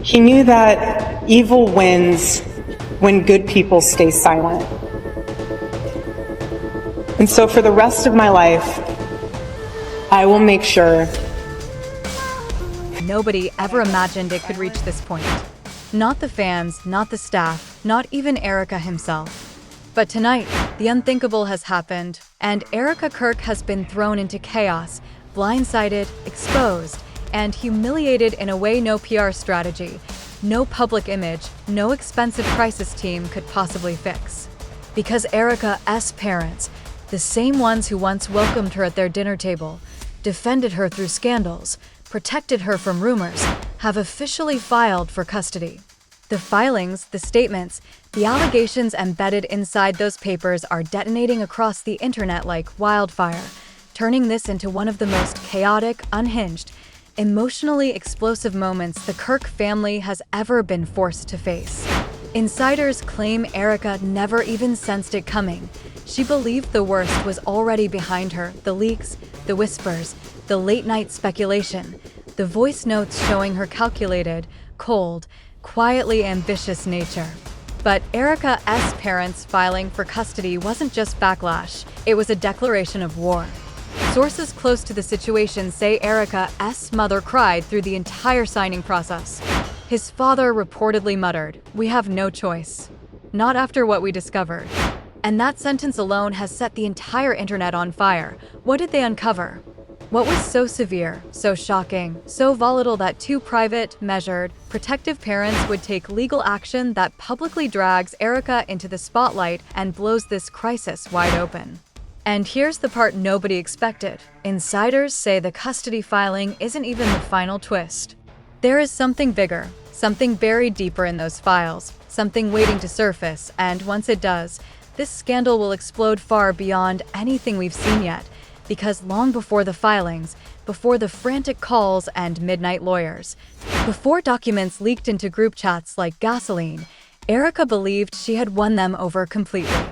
He knew that evil wins when good people stay silent. And so for the rest of my life, I will make sure nobody ever imagined it could reach this point. Not the fans, not the staff, not even Erika himself. But tonight, the unthinkable has happened, and Erika Kirk has been thrown into chaos, blindsided, exposed, and humiliated in a way no PR strategy, no public image, no expensive crisis team could possibly fix. Because Erika's parents, the same ones who once welcomed her at their dinner table, defended her through scandals, protected her from rumors, have officially filed for custody. The filings, the statements, the allegations embedded inside those papers are detonating across the internet like wildfire, turning this into one of the most chaotic, unhinged, emotionally explosive moments the Kirk family has ever been forced to face. Insiders claim Erika never even sensed it coming. She believed the worst was already behind her, the leaks, the whispers, the late-night speculation, the voice notes showing her calculated, cold, quietly ambitious nature. But Erika's parents filing for custody wasn't just backlash, it was a declaration of war. Sources close to the situation say Erika's mother cried through the entire signing process. His father reportedly muttered, "We have no choice. Not after what we discovered." And that sentence alone has set the entire internet on fire. What did they uncover? What was so severe, so shocking, so volatile that two private, measured, protective parents would take legal action that publicly drags Erika into the spotlight and blows this crisis wide open? And here's the part nobody expected. Insiders say the custody filing isn't even the final twist. There is something bigger, something buried deeper in those files, something waiting to surface, and once it does, this scandal will explode far beyond anything we've seen yet. Because long before the filings, before the frantic calls and midnight lawyers, before documents leaked into group chats like gasoline, Erika believed she had won them over completely.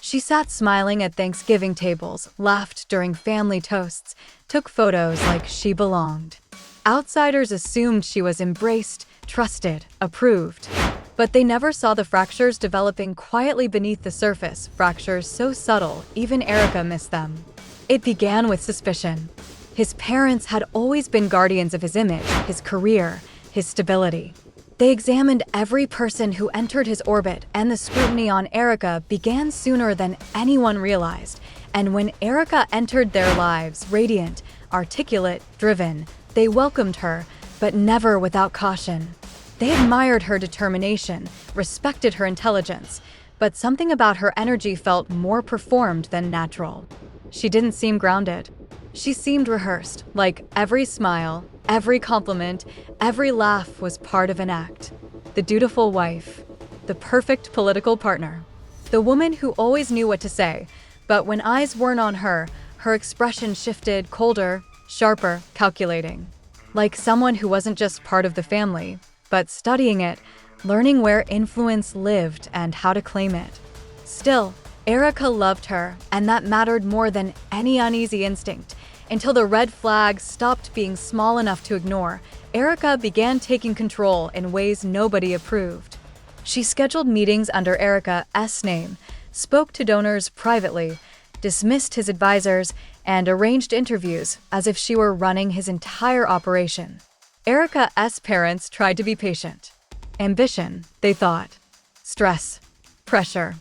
She sat smiling at Thanksgiving tables, laughed during family toasts, took photos like she belonged. Outsiders assumed she was embraced, trusted, approved. But they never saw the fractures developing quietly beneath the surface, fractures so subtle, even Erika missed them. It began with suspicion. His parents had always been guardians of his image, his career, his stability. They examined every person who entered his orbit, and the scrutiny on Erika began sooner than anyone realized. And when Erika entered their lives, radiant, articulate, driven, they welcomed her, but never without caution. They admired her determination, respected her intelligence, but something about her energy felt more performed than natural. She didn't seem grounded. She seemed rehearsed, like every smile, every compliment, every laugh was part of an act. The dutiful wife, the perfect political partner, the woman who always knew what to say, but when eyes weren't on her, her expression shifted, colder, sharper, calculating. Like someone who wasn't just part of the family, but studying it, learning where influence lived and how to claim it. Still, Erika loved her, and that mattered more than any uneasy instinct. Until the red flags stopped being small enough to ignore, Erika began taking control in ways nobody approved. She scheduled meetings under Erika's name, spoke to donors privately, dismissed his advisors, and arranged interviews as if she were running his entire operation. Erika's parents tried to be patient. Ambition, they thought. Stress. Pressure.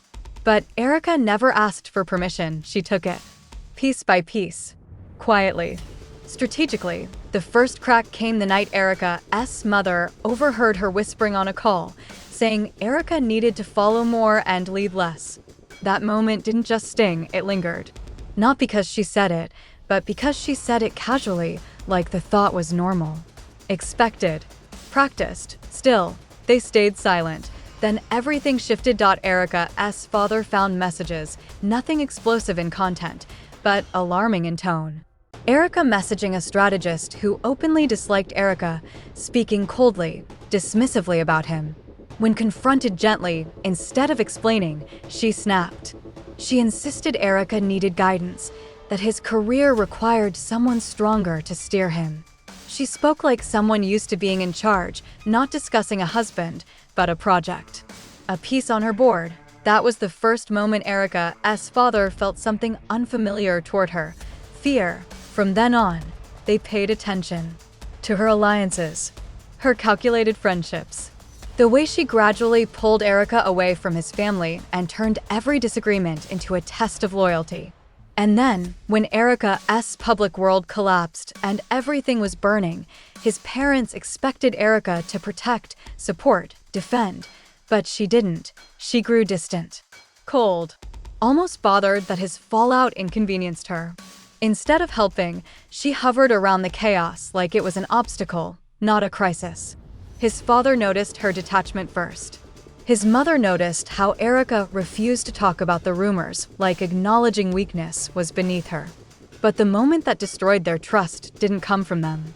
But Erika never asked for permission, she took it. Piece by piece. Quietly. Strategically. The first crack came the night Erika's mother overheard her whispering on a call, saying Erika needed to follow more and lead less. That moment didn't just sting, it lingered. Not because she said it, but because she said it casually, like the thought was normal. Expected. Practiced. Still, they stayed silent. Then everything shifted. Erika's father found messages, nothing explosive in content, but alarming in tone. Erika messaging a strategist who openly disliked Erika, speaking coldly, dismissively about him. When confronted gently, instead of explaining, she snapped. She insisted Erika needed guidance, that his career required someone stronger to steer him. She spoke like someone used to being in charge, not discussing a husband, but a project. A piece on her board. That was the first moment Erika's father felt something unfamiliar toward her. Fear. From then on, they paid attention to her alliances, her calculated friendships. The way she gradually pulled Erika away from his family and turned every disagreement into a test of loyalty. And then, when Erika's public world collapsed and everything was burning, his parents expected Erika to protect, support, defend. But she didn't. She grew distant, cold, almost bothered that his fallout inconvenienced her. Instead of helping, she hovered around the chaos like it was an obstacle, not a crisis. His father noticed her detachment first. His mother noticed how Erika refused to talk about the rumors, like acknowledging weakness was beneath her. But the moment that destroyed their trust didn't come from them.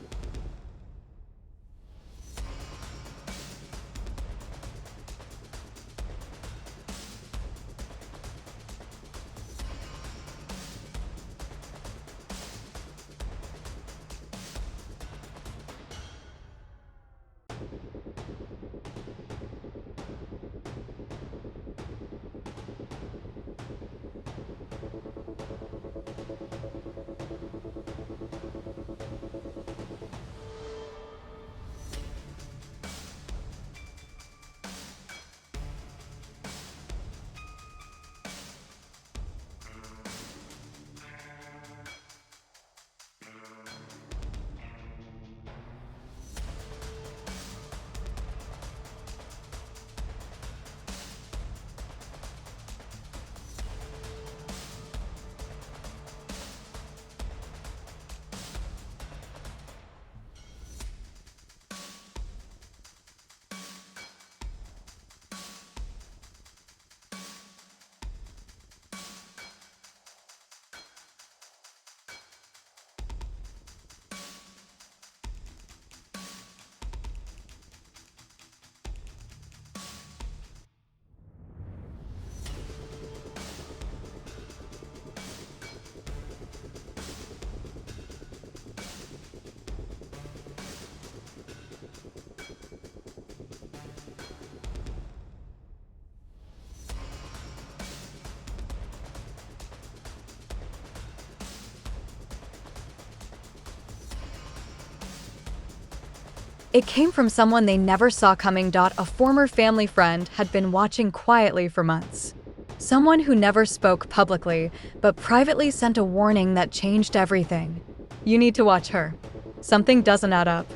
It came from someone they never saw coming. A former family friend had been watching quietly for months. Someone who never spoke publicly, but privately sent a warning that changed everything. You need to watch her. Something doesn't add up.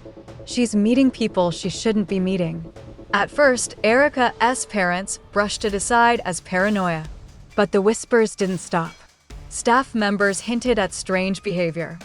She's meeting people she shouldn't be meeting. At first, Erika's parents brushed it aside as paranoia. But the whispers didn't stop. Staff members hinted at strange behavior.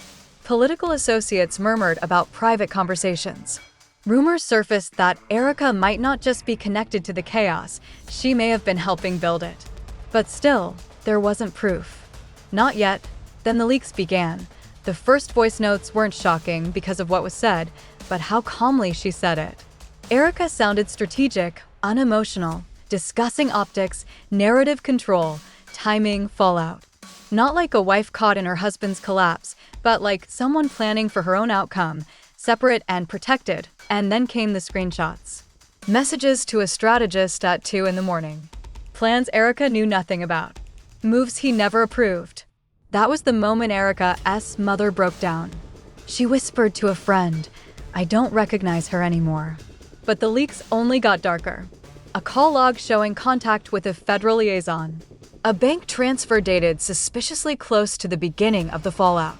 Political associates murmured about private conversations. Rumors surfaced that Erika might not just be connected to the chaos, she may have been helping build it. But still, there wasn't proof. Not yet. Then the leaks began. The first voice notes weren't shocking because of what was said, but how calmly she said it. Erika sounded strategic, unemotional, discussing optics, narrative control, timing, fallout. Not like a wife caught in her husband's collapse, but like someone planning for her own outcome, separate and protected. And then came the screenshots. Messages to a strategist at 2 a.m. Plans Erika knew nothing about. Moves he never approved. That was the moment Erika's mother broke down. She whispered to a friend, "I don't recognize her anymore." But the leaks only got darker. A call log showing contact with a federal liaison. A bank transfer dated suspiciously close to the beginning of the fallout.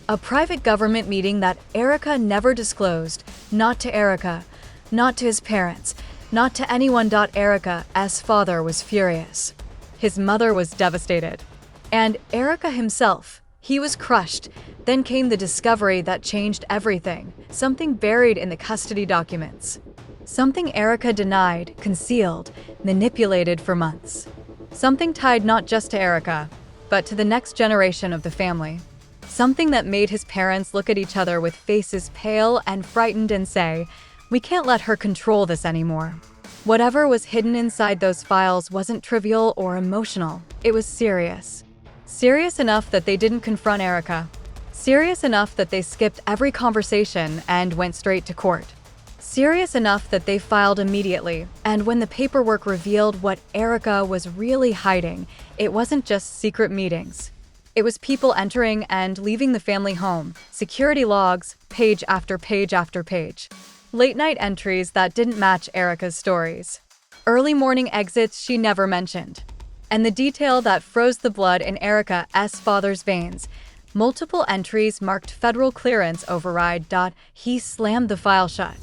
A private government meeting that Erika never disclosed, not to Erika, not to his parents, not to anyone. Erika's father was furious. His mother was devastated. And Erika himself, he was crushed. Then came the discovery that changed everything, something buried in the custody documents. Something Erika denied, concealed, manipulated for months. Something tied not just to Erika, but to the next generation of the family. Something that made his parents look at each other with faces pale and frightened and say, "We can't let her control this anymore." Whatever was hidden inside those files wasn't trivial or emotional. It was serious. Serious enough that they didn't confront Erika. Serious enough that they skipped every conversation and went straight to court. Serious enough that they filed immediately, and when the paperwork revealed what Erika was really hiding, it wasn't just secret meetings. It was people entering and leaving the family home, security logs, page after page after page. Late-night entries that didn't match Erika's stories. Early morning exits she never mentioned. And the detail that froze the blood in Erika's father's veins. Multiple entries marked federal clearance override. He slammed the file shut.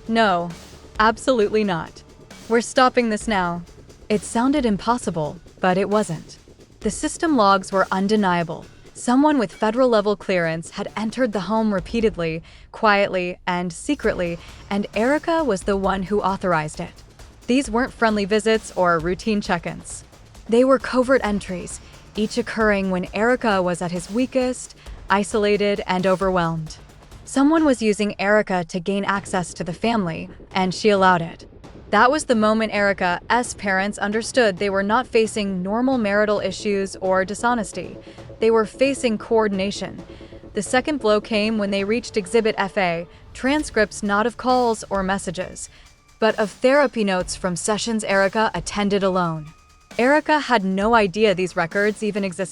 No, absolutely not. We're stopping this now. It sounded impossible, but it wasn't. The system logs were undeniable. Someone with federal-level clearance had entered the home repeatedly, quietly, and secretly, and Erika was the one who authorized it. These weren't friendly visits or routine check-ins. They were covert entries, each occurring when Erika was at his weakest, isolated, and overwhelmed. Someone was using Erika to gain access to the family, and she allowed it. That was the moment Erika's parents understood they were not facing normal marital issues or dishonesty. They were facing coordination. The second blow came when they reached Exhibit FA, transcripts not of calls or messages, but of therapy notes from sessions Erika attended alone. Erika had no idea these records even existed.